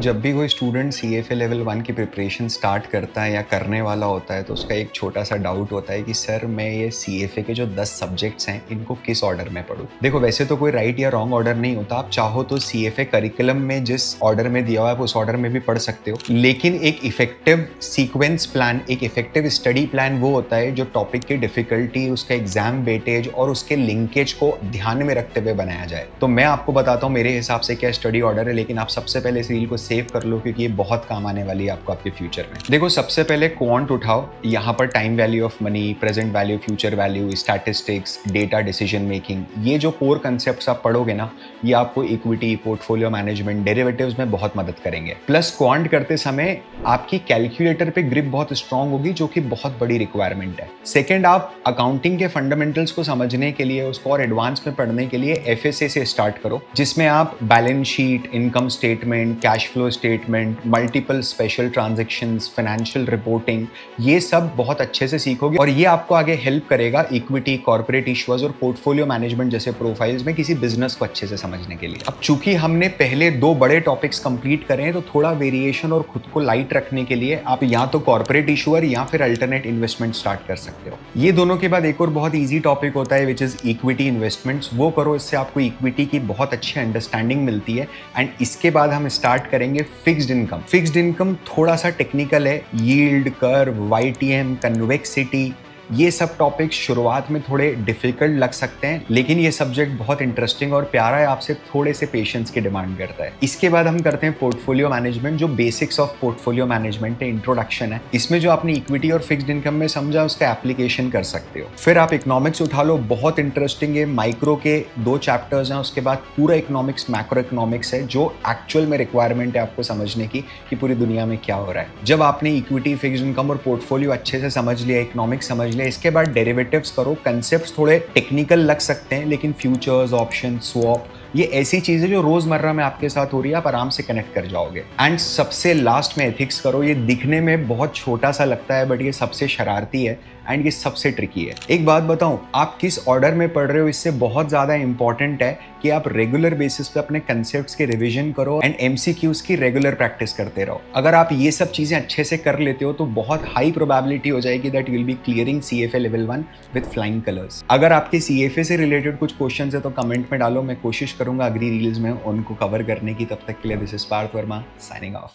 जब भी कोई स्टूडेंट सीएफए लेवल 1 की प्रिपरेशन स्टार्ट करता है या करने वाला होता है तो उसका एक छोटा सा डाउट होता है कि सर मैं ये सीएफए के जो 10 सब्जेक्ट्स हैं इनको किस ऑर्डर में पढूं। देखो वैसे तो कोई राइट या रॉन्ग ऑर्डर नहीं होता, आप चाहो तो सीएफए करिकुलम में जिस ऑर्डर में दिया हुआ है आप उस ऑर्डर में भी पढ़ सकते हो, लेकिन एक इफेक्टिव सीक्वेंस प्लान, एक इफेक्टिव स्टडी प्लान वो होता है जो टॉपिक की डिफिकल्टी, उसका एग्जाम वेटेज और उसके लिंकेज को ध्यान में रखते हुए बनाया जाए। तो मैं आपको बताता हूँ मेरे हिसाब से क्या स्टडी ऑर्डर है, लेकिन आप सबसे पहले इस रील को सेव कर लो क्योंकि ये बहुत काम आने वाली है आपको आपके फ्यूचर में। देखो सबसे पहले क्वांट उठाओ, यहाँ पर time value of money, present value, future value, statistics, data decision making, ये जो कोर कंसेप्ट्स आप पढ़ोगे ना ये आपको इक्विटी, पोर्टफोलियो मैनेजमेंट, डेरिवेटिव्स में बहुत मदद करेंगे। प्लस क्वांट करते समय आपकी कैलकुलेटर पे ग्रिप बहुत स्ट्रांग होगी जो कि बहुत बड़ी रिक्वायरमेंट है। सेकेंड, आप अकाउंटिंग के फंडामेंटल्स को समझने के लिए, उसको और एडवांस में पढ़ने के लिए एफएसए से स्टार्ट करो, जिसमें आप balance sheet, income statement, cash flow statement, multiple special transactions, financial reporting, ये सब बहुत अच्छे से सीखोगे और ये आपको आगे हेल्प करेगा इक्विटी, कॉर्पोरेट इश्यूज और पोर्टफोलियो मैनेजमेंट जैसे प्रोफाइल्स में किसी बिजनेस को अच्छे से समझने के लिए। अब चूंकि हमने पहले 2 बड़े टॉपिक्स कंप्लीट करे हैं तो थोड़ा वेरिएशन और खुद को लाइट रखने के लिए आप या तो कॉर्पोरेट इशूअर या फिर अल्टरनेट इन्वेस्टमेंट स्टार्ट कर सकते हो। ये दोनों के बाद एक और बहुत ईजी टॉपिक होता है विच इज इक्विटी इन्वेस्टमेंट्स, वो करो, इससे आपको इक्विटी की बहुत अच्छी अंडरस्टैंडिंग मिलती है। एंड इसके बाद हम स्टार्ट करेंगे फिक्स्ड इनकम। फिक्स्ड इनकम थोड़ा सा टेक्निकल है, यील्ड कर्व, वाईटीएम, कन्वेक्सिटी, ये सब टॉपिक्स शुरुआत में थोड़े डिफिकल्ट लग सकते हैं, लेकिन ये सब्जेक्ट बहुत इंटरेस्टिंग और प्यारा है, आपसे थोड़े से पेशेंस की डिमांड करता है। इसके बाद हम करते हैं पोर्टफोलियो मैनेजमेंट, जो बेसिक्स ऑफ पोर्टफोलियो मैनेजमेंट है, इंट्रोडक्शन है। इसमें जो आपने इक्विटी और फिक्स्ड इनकम में समझा उसका एप्लीकेशन कर सकते हो। फिर आप इकोनॉमिक्स उठा लो, बहुत इंटरेस्टिंग है। माइक्रो के 2 चैप्टर्स हैं, उसके बाद पूरा इकोनॉमिक्स, मैक्रो इकोनॉमिक्स है, जो एक्चुअल में रिक्वायरमेंट है आपको समझने की कि पूरी दुनिया में क्या हो रहा है। जब आपने इक्विटी, फिक्स्ड इनकम और पोर्टफोलियो अच्छे से समझ लिया, इकोनॉमिक्स समझ लिया, इसके बाद डेरिवेटिव्स करो। कंसेप्ट्स थोड़े टेक्निकल लग सकते हैं, लेकिन फ्यूचर्स, ऑप्शन, स्वैप, ये ऐसी चीजें जो रोजमर्रा में आपके साथ हो रही है, आप आराम से कनेक्ट कर जाओगे। एंड सबसे लास्ट में एथिक्स करो। ये दिखने में बहुत छोटा सा लगता है बट ये सबसे शरारती है एंड ये सबसे ट्रिकी है। एक बात बताऊं, आप किस ऑर्डर में पढ़ रहे हो इससे बहुत ज्यादा इंपॉर्टेंट है कि आप रेगुलर बेसिस पे अपने कंसेप्ट्स के रिवीजन करो एंड एमसीक्यूज की रेगुलर प्रैक्टिस करते रहो। अगर आप ये सब चीजें अच्छे से कर लेते हो तो बहुत हाई प्रोबेबिलिटी हो जाएगी that you will be clearing CFA level 1 with flying colours. अगर आपके सीएफए से रिलेटेड कुछ क्वेश्चन है तो कमेंट में डालो, मैं कोशिश करूंगा अगली रील्स में उनको कवर करने की। तब तक के लिए this is Parth Verma signing of.